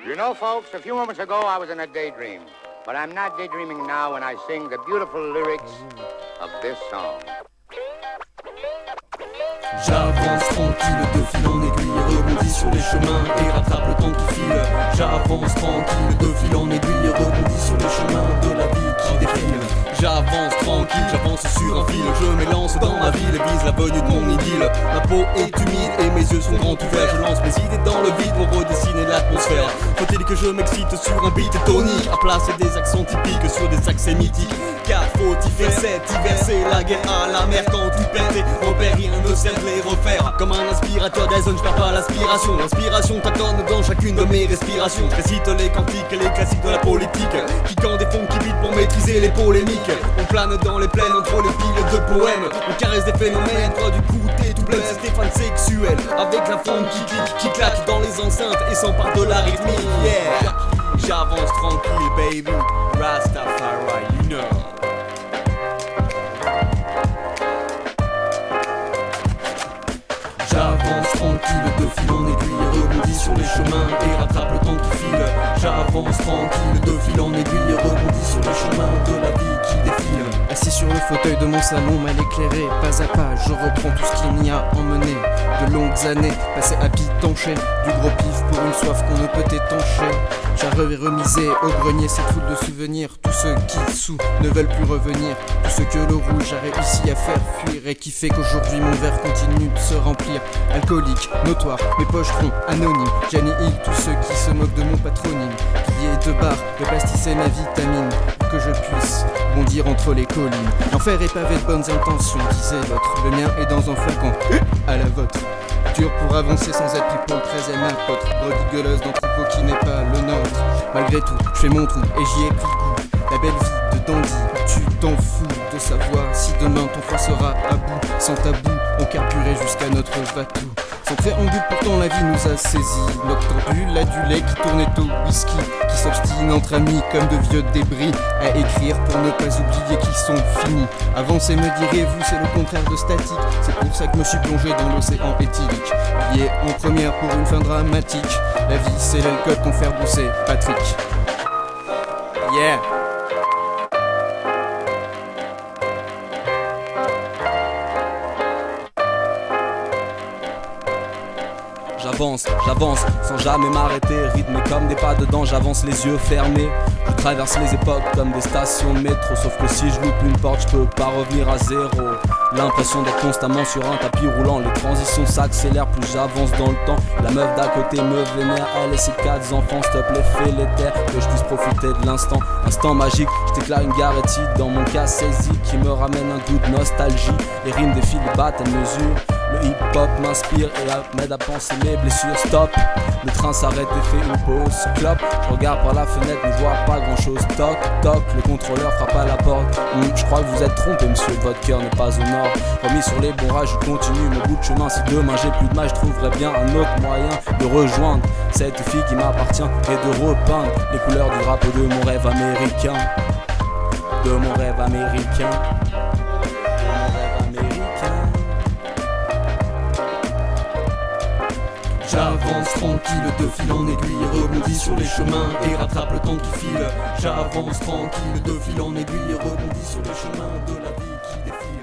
You know, folks, a few moments ago I was in a daydream. But I'm not daydreaming now when I sing the beautiful lyrics of this song. J'avance tranquille, de fil en aiguille, rebondis sur les chemins et rattrape le temps qui file. J'avance tranquille, de fil en aiguille, rebondis sur les chemins de la vie qui défile. J'avance tranquille, j'avance sur un fil, je m'élance dans ma ville et vise la venue de mon idylle. Ma peau est humide et mes yeux sont grands ouverts, je lance mes idées dans le vide pour redessiner l'atmosphère. Faut-il que je m'excite sur un beat tonique, à placer des accents typiques sur des accès mythiques. Car faut y faire cet hiver, c'est la guerre à la mer. Quand tu perds tes repères, rien ne sert de les refaire. Comme un aspirateur d'azote, je perds pas l'aspiration. L'inspiration tâtonne dans chacune de mes respirations. Je récite les cantiques et les classiques de la politique, qui quand des fonds qui bitent pour maîtriser les polémiques. On plane dans les plaines entre les piles de poèmes, on caresse des phénomènes, toi du coup t'es tout plein. C'est Stéphane sexuel, avec la forme qui clique, qui claque dans les enceintes et s'empare de la rythmique. Yeah, j'avance tranquille baby, Rastafari, you know. J'avance tranquille, de fil en aiguille, rebondis sur les chemins et rattrape le temps qui file. J'avance tranquille, de fil en aiguille, rebondis sur les chemins de la vie qui défile. Assis sur le fauteuil de mon salon mal éclairé, pas à pas, je reprends tout ce qu'il n'y a emmené. De longues années, passées à pitancher, du gros pif pour une soif qu'on ne peut étancher. J'avais remisé au grenier cette foule de souvenirs, tous ceux qui sous ne veulent plus revenir, tout ce que le rouge a réussi à faire fuir et qui fait qu'aujourd'hui mon verre continue de se remplir. Alcoolique, notoire, mes pocherons anonymes, Gianni Hill, tous ceux qui se moquent de mon patronyme. Billets de bar, de pastis et ma vitamine, pour que je puisse bondir entre les collines. L'enfer est pavé de bonnes intentions, disait l'autre, le mien est dans un flacon, à la vôtre. Dur pour avancer sans être pris pour le 13e apôtre. Brebis gueuleuse dans troupeau qui n'est pas le nôtre. Malgré tout, je fais mon trou et j'y ai pris goût. La belle vie de dandy, tu t'en fous de savoir si demain ton foie sera à bout. Sans tabou, on carburait jusqu'à notre va-tout. Sans préambule, pourtant la vie nous a saisis. Noctambule, adulé qui tournait au whisky, qui s'obstine entre amis comme de vieux débris à écrire pour ne pas oublier qu'ils sont finis. Avancer me direz-vous, c'est le contraire de statique. C'est pour ça que je me suis plongé dans l'océan éthylique. Billet en première pour une fin dramatique. La vie c'est l'alcool qu'on fait bousser Patrick. Yeah. J'avance, sans jamais m'arrêter, rythmé comme des pas dedans, j'avance les yeux fermés. Je traverse les époques comme des stations de métro, sauf que si je loupe une porte, je peux pas revenir à zéro. L'impression d'être constamment sur un tapis roulant, les transitions s'accélèrent plus j'avance dans le temps. La meuf d'à côté me vénère, elle et ses 4 enfants, s'il te plaît fais les terres, que je puisse profiter de l'instant. Instant magique, je déclare une garrettide dans mon cas saisi, qui me ramène un goût de nostalgie. Les rimes défilent, battent à mesure. Le hip-hop m'inspire et m'aide à penser mes blessures. Stop, le train s'arrête et fait une pause. Clope, je regarde par la fenêtre, ne vois pas grand-chose. Toc, toc, le contrôleur frappe à la porte. Je crois que vous êtes trompé, monsieur, votre cœur n'est pas au nord. Remis sur les bons rails, je continue mon bout de chemin. Si demain j'ai plus de mal, je trouverai bien un autre moyen de rejoindre cette fille qui m'appartient et de repeindre les couleurs du drapeau de mon rêve américain. De mon rêve américain. J'avance tranquille, de fil en aiguille, rebondis sur les chemins et rattrape le temps qui file. J'avance tranquille, de fil en aiguille, rebondis sur les chemins de la vie qui défile.